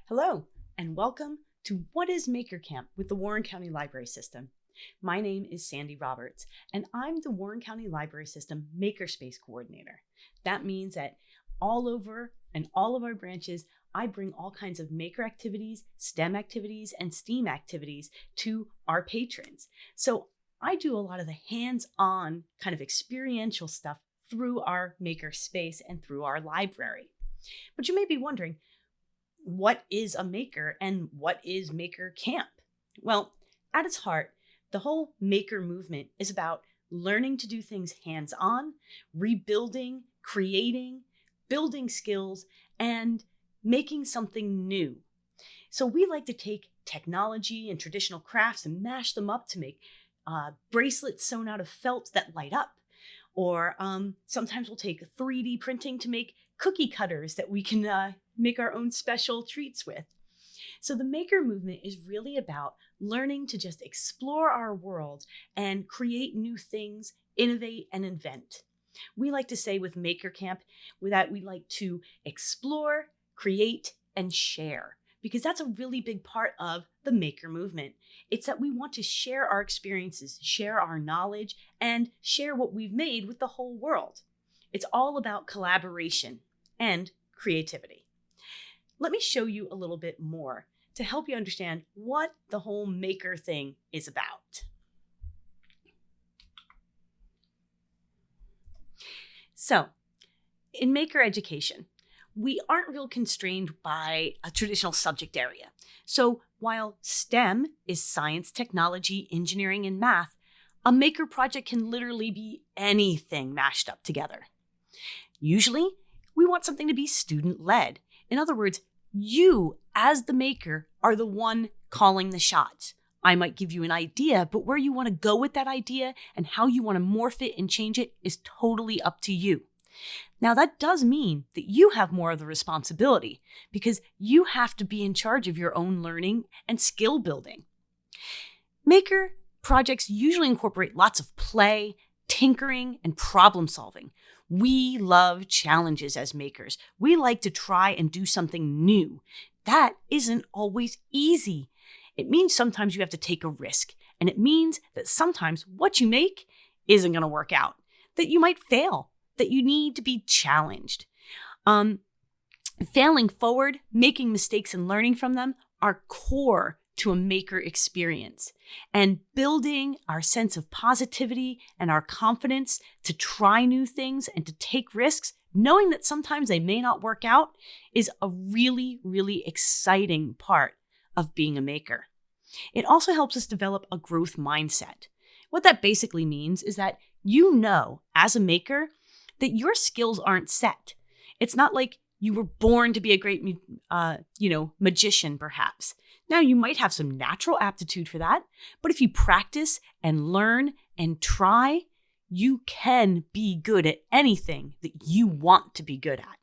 Hello, and welcome to What is Maker Camp with the Warren County Library System. My name is Sandy Roberts, and I'm the Warren County Library System Makerspace Coordinator. That means that all over and all of our branches, I bring all kinds of maker activities, STEM activities, and STEAM activities to our patrons. So I do a lot of the hands-on kind of experiential stuff through our maker space and through our library. But you may be wondering, what is a maker and what is Maker Camp? Well, at its heart, the whole maker movement is about learning to do things hands-on, rebuilding, creating, building skills, and making something new. So we like to take technology and traditional crafts and mash them up to make bracelets sewn out of felt that light up. Or sometimes we'll take 3D printing to make cookie cutters that we can make our own special treats with. So the maker movement is really about learning to just explore our world and create new things, innovate and invent. We like to say with Maker Camp that we like to explore, create, and share, because that's a really big part of the maker movement. It's that we want to share our experiences, share our knowledge, and share what we've made with the whole world. It's all about collaboration and creativity. Let me show you a little bit more to help you understand what the whole maker thing is about. So, in maker education, we aren't real constrained by a traditional subject area. So while STEM is science, technology, engineering, and math, a maker project can literally be anything mashed up together. Usually, we want something to be student-led. In other words, you, as the maker, are the one calling the shots. I might give you an idea, but where you want to go with that idea and how you want to morph it and change it is totally up to you. Now, that does mean that you have more of the responsibility because you have to be in charge of your own learning and skill building. Maker projects usually incorporate lots of play, tinkering, and problem solving. We love challenges as makers. We like to try and do something new. That isn't always easy. It means sometimes you have to take a risk, and it means that sometimes what you make isn't going to work out, that you might fail, that you need to be challenged. Failing forward, making mistakes and learning from them are core to a maker experience, and building our sense of positivity and our confidence to try new things and to take risks, knowing that sometimes they may not work out, is a really, really exciting part of being a maker. It also helps us develop a growth mindset. What that basically means is that you know, as a maker, that your skills aren't set. It's not like you were born to be a great, magician, perhaps. Now, you might have some natural aptitude for that, but if you practice and learn and try, you can be good at anything that you want to be good at.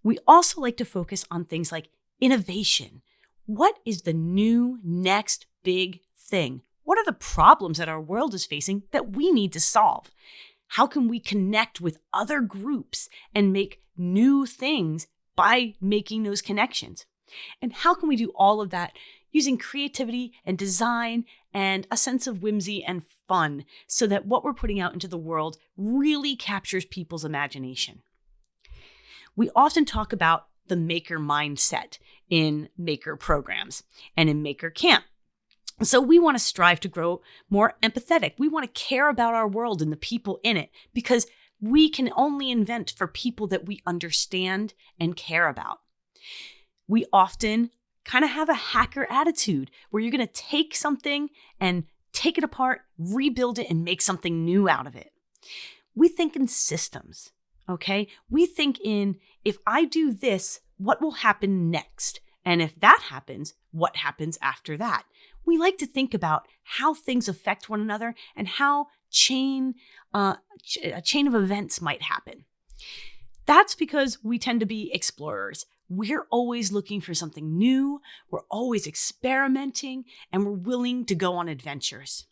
We also like to focus on things like innovation. What is the new next big thing? What are the problems that our world is facing that we need to solve? How can we connect with other groups and make new things by making those connections? And how can we do all of that using creativity and design and a sense of whimsy and fun so that what we're putting out into the world really captures people's imagination? We often talk about the maker mindset in maker programs and in Maker Camp. So we want to strive to grow more empathetic. We want to care about our world and the people in it because we can only invent for people that we understand and care about. We often kind of have a hacker attitude where you're going to take something and take it apart, rebuild it, and make something new out of it. We think in systems, okay? We think in, if I do this, what will happen next? And if that happens, what happens after that? We like to think about how things affect one another and how a chain of events might happen. That's because we tend to be explorers. We're always looking for something new, we're always experimenting, and we're willing to go on adventures.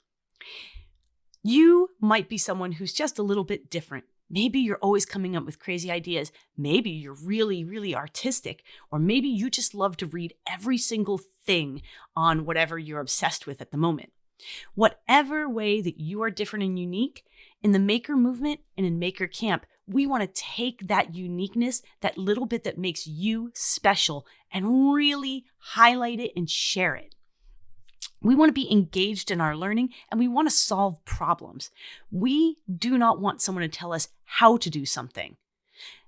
You might be someone who's just a little bit different. Maybe you're always coming up with crazy ideas. Maybe you're really, really artistic, or maybe you just love to read every single thing on whatever you're obsessed with at the moment. Whatever way that you are different and unique, in the maker movement and in Maker Camp, we want to take that uniqueness, that little bit that makes you special, and really highlight it and share it. We want to be engaged in our learning, and we want to solve problems. We do not want someone to tell us how to do something.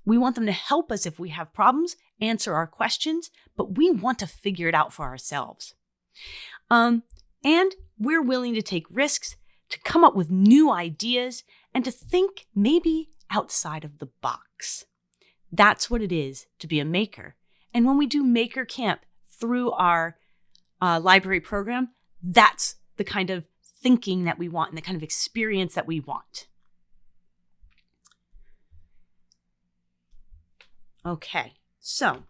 We want them to help us if we have problems, answer our questions, but we want to figure it out for ourselves. And we're willing to take risks, to come up with new ideas, and to think maybe outside of the box. That's what it is to be a maker. And when we do Maker Camp through our library program, that's the kind of thinking that we want and the kind of experience that we want. Okay, so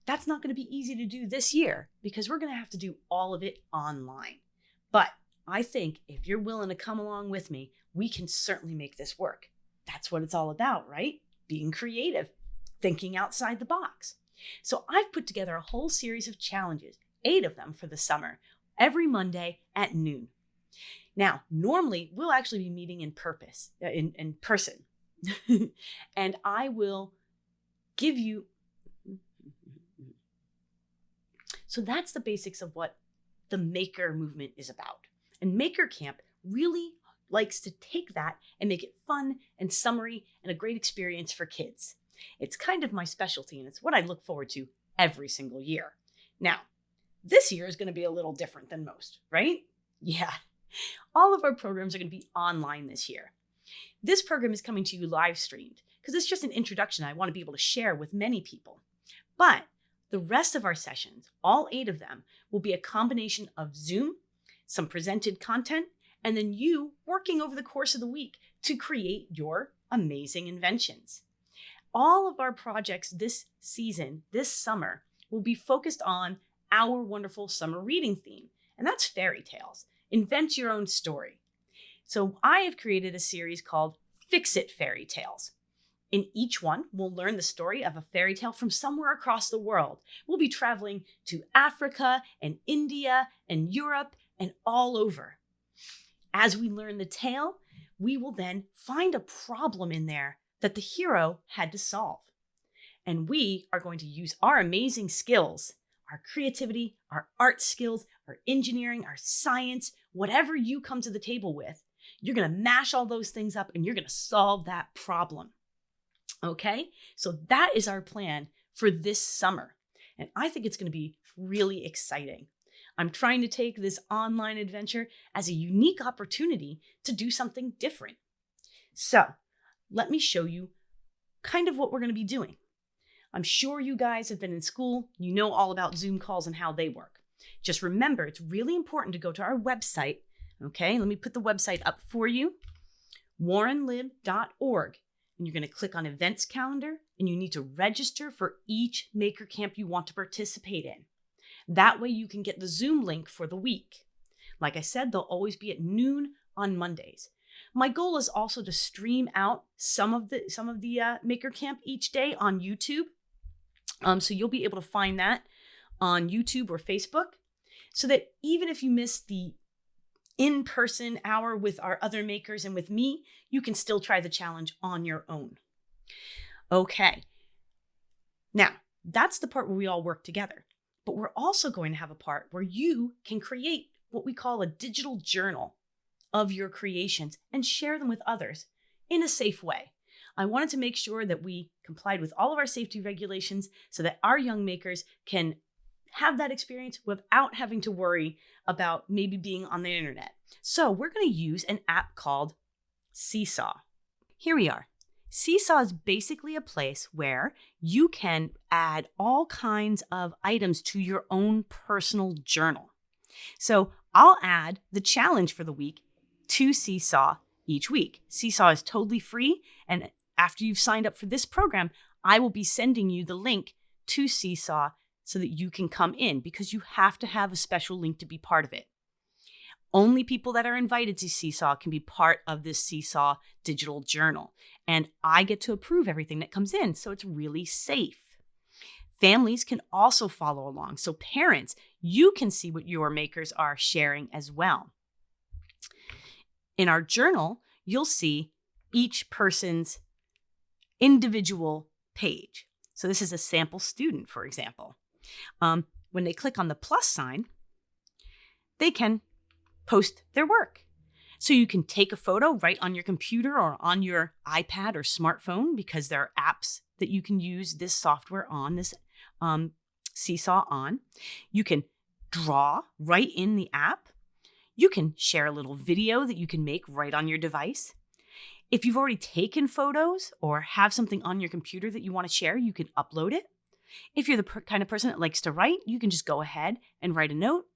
that's not going to be easy to do this year because we're going to have to do all of it online. But I think if you're willing to come along with me, we can certainly make this work. That's what it's all about, right? Being creative, thinking outside the box. So I've put together a whole series of challenges, 8 of them for the summer, every Monday at noon. Now, normally we'll actually be meeting in person, and I will give you. So that's the basics of what the maker movement is about. And Maker Camp really likes to take that and make it fun and summery and a great experience for kids. It's kind of my specialty, and it's what I look forward to every single year. Now, this year is going to be a little different than most, right? Yeah. All of our programs are going to be online this year. This program is coming to you live streamed because it's just an introduction I want to be able to share with many people. But the rest of our sessions, all 8 of them, will be a combination of Zoom, some presented content, and then you working over the course of the week to create your amazing inventions. All of our projects this season, this summer, will be focused on our wonderful summer reading theme, and that's fairy tales. Invent your own story. So I have created a series called Fix It Fairy Tales. In each one, we'll learn the story of a fairy tale from somewhere across the world. We'll be traveling to Africa and India and Europe and all over. As we learn the tale, we will then find a problem in there that the hero had to solve. And we are going to use our amazing skills, our creativity, our art skills, our engineering, our science, whatever you come to the table with, you're going to mash all those things up and you're going to solve that problem. Okay, so that is our plan for this summer. And I think it's going to be really exciting. I'm trying to take this online adventure as a unique opportunity to do something different. So let me show you kind of what we're going to be doing. I'm sure you guys have been in school. You know all about Zoom calls and how they work. Just remember, it's really important to go to our website. Okay, let me put the website up for you, warrenlib.org. And you're going to click on Events Calendar, and you need to register for each Maker Camp you want to participate in. That way you can get the Zoom link for the week. Like I said, they'll always be at noon on Mondays. My goal is also to stream out some of the Maker Camp each day on YouTube. So you'll be able to find that on YouTube or Facebook, so that even if you miss the in-person hour with our other makers and with me, you can still try the challenge on your own. Okay. Now, that's the part where we all work together. But we're also going to have a part where you can create what we call a digital journal of your creations and share them with others in a safe way. I wanted to make sure that we complied with all of our safety regulations so that our young makers can have that experience without having to worry about maybe being on the internet. So we're going to use an app called Seesaw. Here we are. Seesaw is basically a place where you can add all kinds of items to your own personal journal. So I'll add the challenge for the week to Seesaw each week. Seesaw is totally free, and after you've signed up for this program, I will be sending you the link to Seesaw so that you can come in, because you have to have a special link to be part of it. Only people that are invited to Seesaw can be part of this Seesaw digital journal. And I get to approve everything that comes in, so it's really safe. Families can also follow along. So parents, you can see what your makers are sharing as well. In our journal, you'll see each person's individual page. So this is a sample student, for example. When they click on the plus sign, they can post their work. So you can take a photo right on your computer or on your iPad or smartphone, because there are apps that you can use this software on, this Seesaw on. You can draw right in the app. You can share a little video that you can make right on your device. If you've already taken photos or have something on your computer that you want to share, you can upload it. If you're the kind of person that likes to write, you can just go ahead and write a note.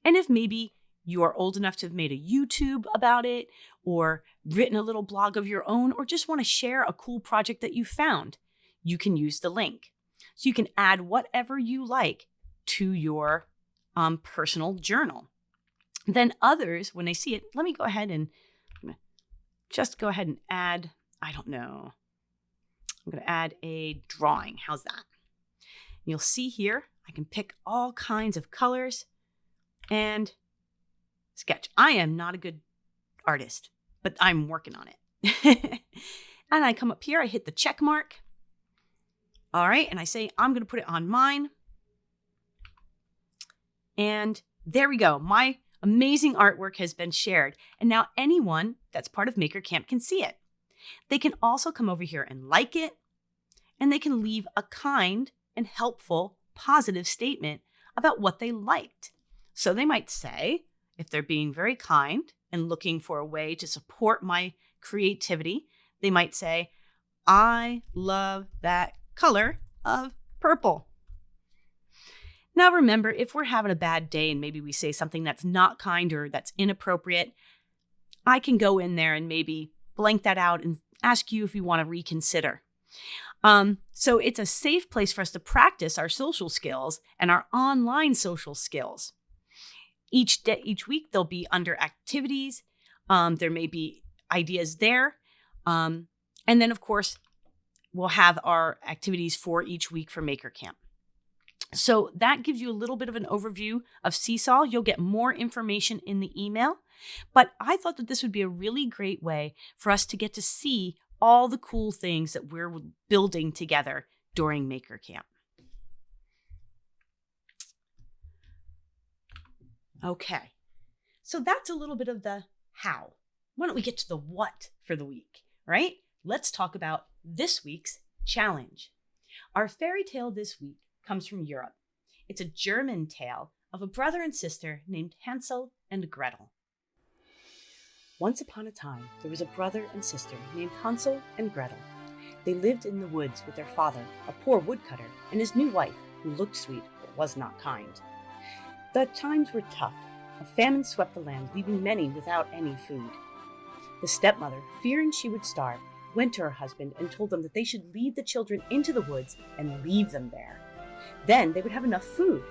And if maybe you are old enough to have made a YouTube about it, or written a little blog of your own, or just want to share a cool project that you found, you can use the link. So you can add whatever you like to your personal journal. Then others, when they see it, let me go ahead and just go ahead and add, I don't know, I'm going to add a drawing. How's that? You'll see here, I can pick all kinds of colors and sketch. I am not a good artist, but I'm working on it. And I come up here, I hit the check mark. All right, and I say, I'm going to put it on mine. And there we go. My amazing artwork has been shared. And now anyone that's part of Maker Camp can see it. They can also come over here and like it, and they can leave a kind and helpful, positive statement about what they liked. So they might say, if they're being very kind and looking for a way to support my creativity, they might say, I love that color of purple. Now remember, if we're having a bad day and maybe we say something that's not kind or that's inappropriate, I can go in there and maybe blank that out and ask you if you want to reconsider. So it's a safe place for us to practice our social skills and our online social skills. Each week there'll be under activities. There may be ideas there. And then of course, we'll have our activities for each week for Maker Camp. So that gives you a little bit of an overview of Seesaw. You'll get more information in the email, but I thought that this would be a really great way for us to get to see all the cool things that we're building together during Maker Camp. Okay, so that's a little bit of the how. Why don't we get to the what for the week, right? Let's talk about this week's challenge. Our fairy tale this week comes from Europe. It's a German tale of a brother and sister named Hansel and Gretel. Once upon a time, there was a brother and sister named Hansel and Gretel. They lived in the woods with their father, a poor woodcutter, and his new wife, who looked sweet but was not kind. The times were tough. A famine swept the land, leaving many without any food. The stepmother, fearing she would starve, went to her husband and told them that they should lead the children into the woods and leave them there. Then they would have enough food.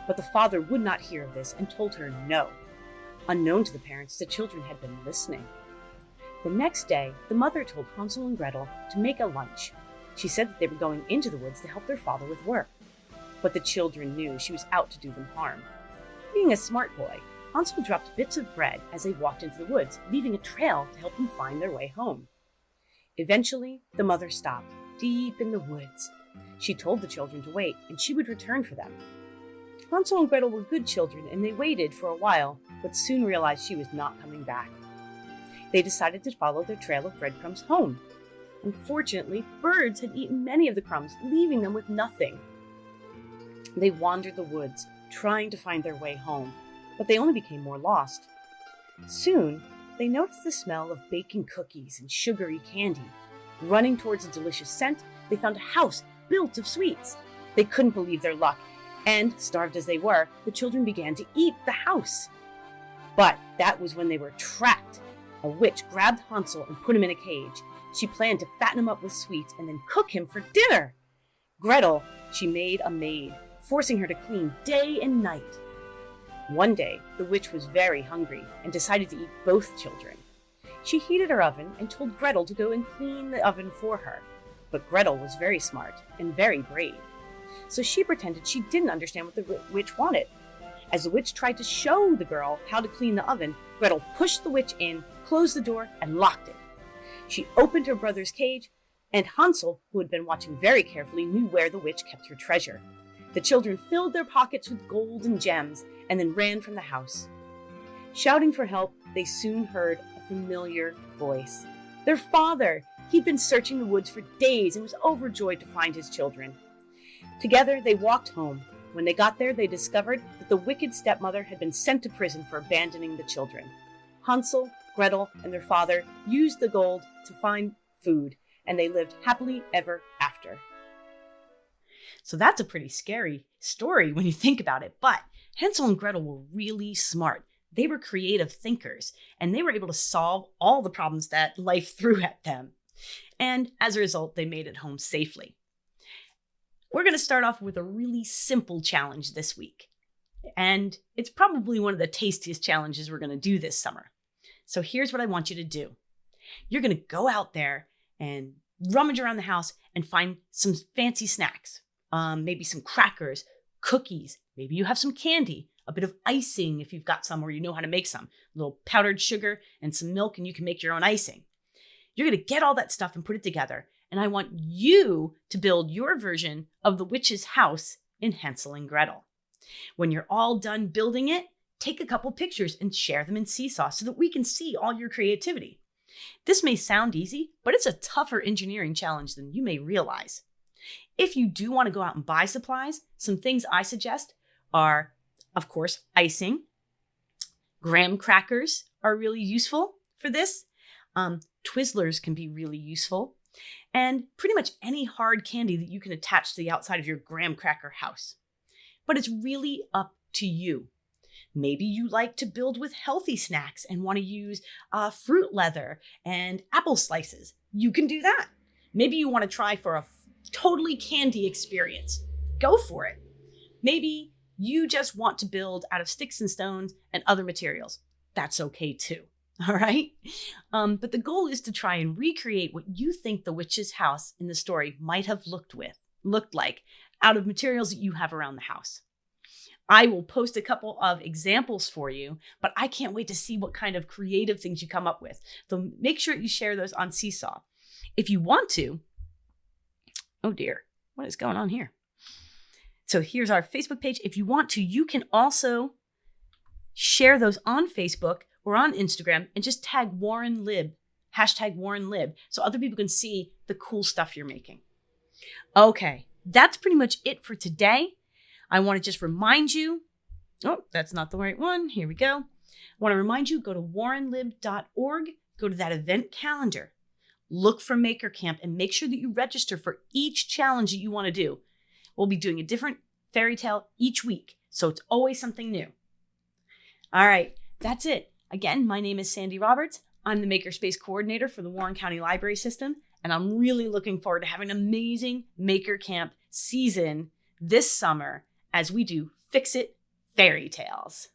But the father would not hear of this and told her no. Unknown to the parents, the children had been listening. The next day, the mother told Hansel and Gretel to make a lunch. She said that they were going into the woods to help their father with work. But the children knew she was out to do them harm. Being a smart boy, Hansel dropped bits of bread as they walked into the woods, leaving a trail to help them find their way home. Eventually, the mother stopped, deep in the woods. She told the children to wait, and she would return for them. Hansel and Gretel were good children, and they waited for a while, but soon realized she was not coming back. They decided to follow their trail of breadcrumbs home. Unfortunately, birds had eaten many of the crumbs, leaving them with nothing. They wandered the woods, trying to find their way home, but they only became more lost. Soon, they noticed the smell of baking cookies and sugary candy. Running towards a delicious scent, they found a house built of sweets. They couldn't believe their luck, and, starved as they were, the children began to eat the house. But that was when they were trapped. A witch grabbed Hansel and put him in a cage. She planned to fatten him up with sweets and then cook him for dinner. Gretel, she made a maid, forcing her to clean day and night. One day, the witch was very hungry and decided to eat both children. She heated her oven and told Gretel to go and clean the oven for her. But Gretel was very smart and very brave, so she pretended she didn't understand what the witch wanted. As the witch tried to show the girl how to clean the oven, Gretel pushed the witch in, closed the door, and locked it. She opened her brother's cage, and Hansel, who had been watching very carefully, knew where the witch kept her treasure. The children filled their pockets with gold and gems and then ran from the house. Shouting for help, they soon heard a familiar voice. Their father! He'd been searching the woods for days and was overjoyed to find his children. Together, they walked home. When they got there, they discovered that the wicked stepmother had been sent to prison for abandoning the children. Hansel, Gretel, and their father used the gold to find food, and they lived happily ever after. So that's a pretty scary story when you think about it, but Hansel and Gretel were really smart. They were creative thinkers, and they were able to solve all the problems that life threw at them. And as a result, they made it home safely. We're going to start off with a really simple challenge this week. And it's probably one of the tastiest challenges we're going to do this summer. So here's what I want you to do. You're going to go out there and rummage around the house and find some fancy snacks. Maybe some crackers, cookies. Maybe you have some candy, a bit of icing if you've got some or you know how to make some. A little powdered sugar and some milk, and you can make your own icing. You're going to get all that stuff and put it together. And I want you to build your version of the witch's house in Hansel and Gretel. When you're all done building it, take a couple pictures and share them in Seesaw so that we can see all your creativity. This may sound easy, but it's a tougher engineering challenge than you may realize. If you do want to go out and buy supplies, some things I suggest are, of course, icing. Graham crackers are really useful for this. Twizzlers can be really useful. And pretty much any hard candy that you can attach to the outside of your graham cracker house. But it's really up to you. Maybe you like to build with healthy snacks and want to use fruit leather and apple slices. You can do that. Maybe you want to try for a totally candy experience. Go for it. Maybe you just want to build out of sticks and stones and other materials. That's okay too. All right. But the goal is to try and recreate what you think the witch's house in the story might have looked like out of materials that you have around the house. I will post a couple of examples for you, but I can't wait to see what kind of creative things you come up with. So make sure you share those on Seesaw. If you want to, oh dear, what is going on here? So here's our Facebook page. If you want to, you can also share those on Facebook or on Instagram and just tag #WarrenLib, so other people can see the cool stuff you're making. Okay, that's pretty much it for today. I want to just remind you, oh, that's not the right one. Here we go. I want to remind you, go to warrenlib.org, go to that event calendar, look for Maker Camp, and make sure that you register for each challenge that you want to do. We'll be doing a different fairy tale each week, so it's always something new. All right, that's it. Again, my name is Sandy Roberts. I'm the Makerspace Coordinator for the Warren County Library System, and I'm really looking forward to having an amazing Maker Camp season this summer as we do Fix It Fairy Tales.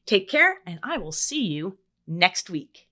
Take care, and I will see you next week.